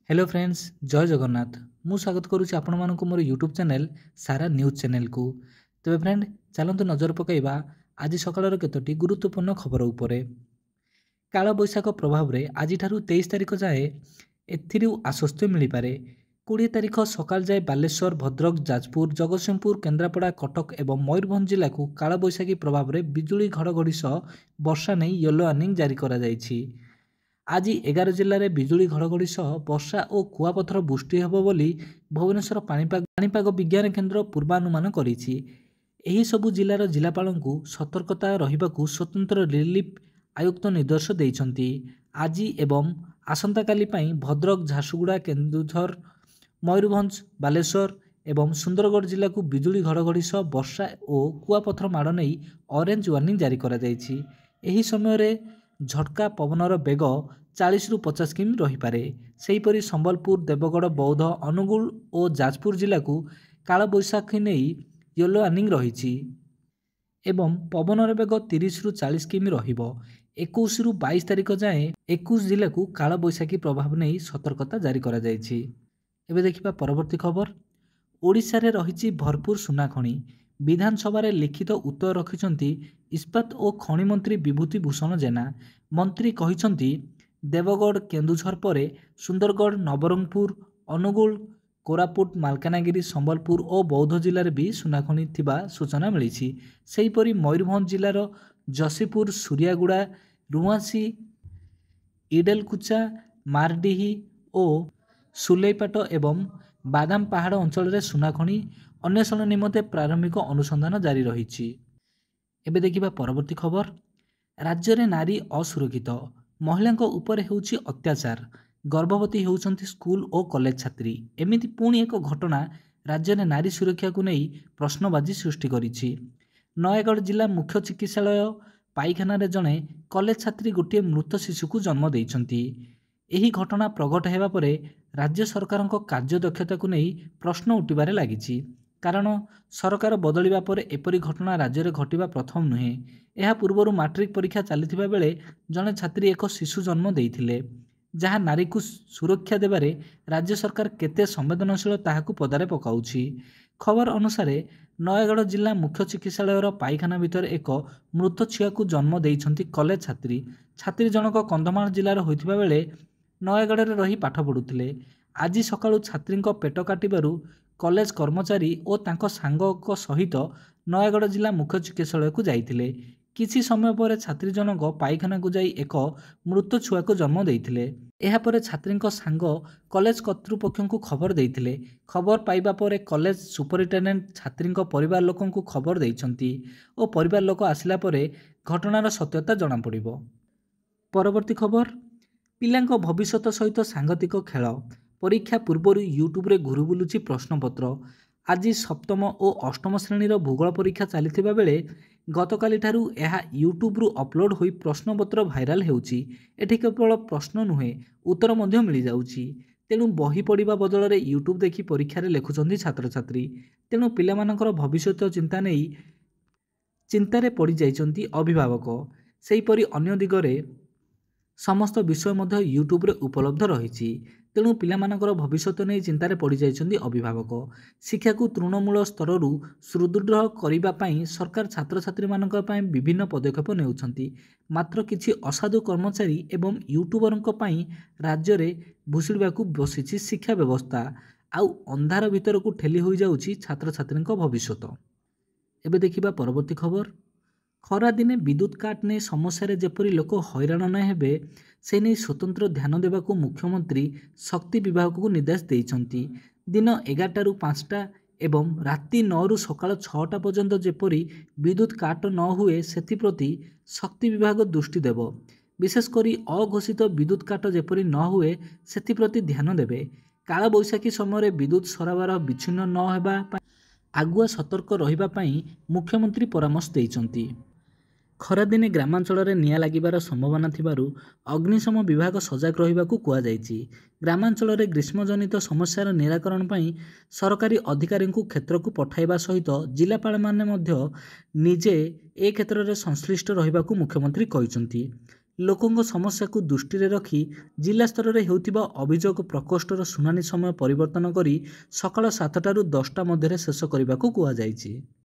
Hello friends, जय जगन्नाथ। मु स्वागत करुच्ची आपण मानक मोर यूट्यूब चैनल सारा न्यूज चैनल को। तेबे फ्रेंड चलतु नजर पकाइबा आज सकाळर केतोटी गुरुत्वपूर्ण खबर उपरे। काल बैशाख प्रभाव रे आज 23 तारिख जाए एथिरु आश्वस्त मिल पारे। 20 तारिख सकाल जाए बालेश्वर, भद्रक, जाजपुर, जगतसिंहपुर, केन्द्रापड़ा, कटक एवं मयूरभंज जिला को काल बैशाखी प्रभाव रे बिजुली घड़घड़ी सह वर्षा नहीं येलो वार्निंग जारी करा जायछि। आज 11 जिले में बिजुली घड़घड़ी सह वर्षा और कुआपथर बृष्टि हेब बोली भुवनेश्वर पाणीपाग विज्ञान केन्द्र पूर्वानुमान करिछि। एही सबु जिलार जिलापालଙ୍କୁ सतर्कता रहिबाकु स्वतंत्र रिलीफ आयुक्त निर्देश देइछन्ति। आज एवं आसंता काली पई भद्रक, झारसुगुड़ा, केन्दुझर, मयूरभंज, बालेश्वर एवं सुंदरगढ़ जिला को बिजुली घड़घड़ी सह वर्षा और कुआपथर माड़ नहीं ऑरेंज वार्निंग जारी करा जायछि। एही समय रे झटका पवनर बेग 40 ରୁ 50 किमी रही पारे। सेहीपरि संबलपुर, देवगढ़, बौद्ध, अनुगुल और जाजपुर जिला को काल बैशाखी नहीं येलो वार्निंग रही एवं पवनर बेग 30 ରୁ 40 किमी रहिबो। 21 ରୁ 22 तारिख जाए 21 जिला को काल बैशाखी प्रभाव नहीं सतर्कता जारी करा जायछि। एबे देखिबा परवर्ती खबर। ओडिशा रे रहिछि भरपूर सुना खଣି। विधानसभा रे लिखित उत्तर रखिछन्ति इस्पात और खनि मंत्री विभूति भूषण जेना। मंत्री कहिछन्ति देवगढ़, केन्दुझर परे सुंदरगढ़, नवरंगपुर, अनुगुल, कोरापुट, मालकानगिरी, संबलपुर और बौद्ध जिले भी सुनाखनि थिबा सूचना मिली। सेहीपरि मयूरभंज जिलार जसीपुर, सूर्यागुड़ा, रुआसी, इडेलकुचा, मारडीही और सुलेपाट एवं बादाम पहाड़ अंचल में सुनाखनि अन्वेषण निमंते प्रारंभिक अनुसंधान जारी रही। एबे देखिबा परवर्ती खबर। राज्य में नारी असुरक्षित, महिला उपर होउछि अत्याचार, गर्भवती होउछन्ति स्कूल और कॉलेज छात्री। एमिति पुणी एक घटना राज्य में नारी सुरक्षा को नहीं प्रश्नबाजी सृष्टि करिछि। नयगढ़ जिला मुख्य चिकित्सालय पाइखाना रे जड़े कॉलेज छात्री गोटे मृत शिशु को जन्म देइछन्ति। एही घटना प्रघट हेबा परे राज्य सरकार कार्यदक्षता को नहीं प्रश्न उठिबारे लागिछि। कारण सरकार बदलिबा परे एपरी घटना राज्य में घटिबा प्रथम नुहे। यह पूर्वर मैट्रिक परीक्षा चली बेले जड़े छात्री एक शिशु जन्म देइथिले, जहाँ नारी को सुरक्षा देबारे राज्य सरकार केते संवेदनशील ताहाकु पदारे पकाउछि। खबर अनुसार नयगढ़ जिला मुख्य चिकित्सालयर पाइखाना भितर एक मृत छुआ को जन्म देइछन्ति कॉलेज छात्री। छात्री जनक कंधमाल जिलार होइथिबा बेले नयगढ़ रे रही पाठ पढ़ुथिले। आज सकाळु छात्री पेट काटिबारु कॉलेज कर्मचारी और तांको सांगक सहित नयगढ़ जिला मुख्य चिकित्सालय को जाइथिले। किछि समय पर छात्री जनक पाइखाना को जाई एक मृत छुआ को जन्म देइथिले। एहा परे छात्री सांग कॉलेज कर्तृपक्ष को खबर देइथिले। खबर पाइबा परे कॉलेज सुपरिटेडेंट छात्री परिवार लोकन को खबर देइछन्ति और परिवार लोक आसिला परे घटनार सत्यता जଣା पड़िबो। परवर्ती खबर। पिलांको भविष्यत सहित सांगतिक खेल। परीक्षा पूर्व यूट्यूब रे घुरी बुलुची प्रश्नपत्र। आज सप्तम और अष्टम श्रेणीर भूगोल परीक्षा चली बेले गतकाली ठारू यह यूट्यूब रु अपलोड होई प्रश्नपत्र भाइराल हेउची। एठी केवल प्रश्न नुहे उत्तर मध्य मिल जाउची। तेणु बही पढ़ा बदल में यूट्यूब देखि परीक्षा रे लेखुचंदी छात्र छात्री। तेणु पिलामानकर भविष्यत चिंता नहीं चिंतारे पड़ जाइछन्ति अभिभावक। सेहीपरि अन्य दिगरे समस्त विषय मध्य यूट्यूब रे उपलब्ध रही। तेणु पिलामानकर भविष्यत नहीं चिंतारे पड़ जाइछन्ति अभिभावक। शिक्षा को तृणमूल स्तर सुदृढ़ करबा पई सरकार छात्र छात्री मानक पई विभिन्न पदक्षेप नेउछन्ति। मात्र किछि असाधु कर्मचारी एवं यूट्यूबरक पई राज्य रे भुसुड़बाकू बसिछि शिक्षा व्यवस्था। आउ अंधार भीतर को ठेली हो जाउछि छात्र छात्रीक भविष्यत। एबे देखिबा परवर्ती खबर। खरा दिने विद्युत काट ने समस्या रे जेपरी लोक हैरान न हेबे से नहीं स्वतंत्र ध्यान देवाक मुख्यमंत्री शक्ति विभाग को निर्देश देइछन्ति। दिन 11 ରୁ 5 एवं राति 9 ରୁ सकाळ 6 पर्यंत जेपरी विद्युत काट न हुए सेथिप्रति शक्ति विभाग दृष्टि देव। विशेषकर अघोषित विद्युत काट जेपरी न हुए सेथिप्रति ध्यान देवे। काल बैशाखी समय विद्युत सरबराह विच्छिन्न न हेबा आगुआ सतर्क रहिबा पई मुख्यमंत्री परामर्श देइछन्ति। खरादिने ग्रामांचल में निआं लागिबार संभावना थिबारु अग्निशम विभाग सजग रहिबाकू कुआ जाइछि। ग्रामांचल में ग्रीष्मजनित समस्यार निराकरण पई सरकारी अधिकारी क्षेत्र को पठाइबा सहित जिलापाल माने मध्य निजे ए क्षेत्र में संश्लिष्ट रहिबाकू मुख्यमंत्री कहिछन्ति। ଲୋକଙ୍କ ସମସ୍ୟାକୁ ଦୃଷ୍ଟିରେ ରଖି ଜିଲ୍ଲା ସ୍ତରରେ ହେଉଥିବା ଅଭିଯୋଗ ପ୍ରକୋଷ୍ଠର ଶୁଣାଣି ସମୟ ପରିବର୍ତ୍ତନ କରି ସକାଳ 7ଟାରୁ 10ଟା ମଧ୍ୟରେ ଶେଷ କରିବାକୁ କୁହାଯାଇଛି।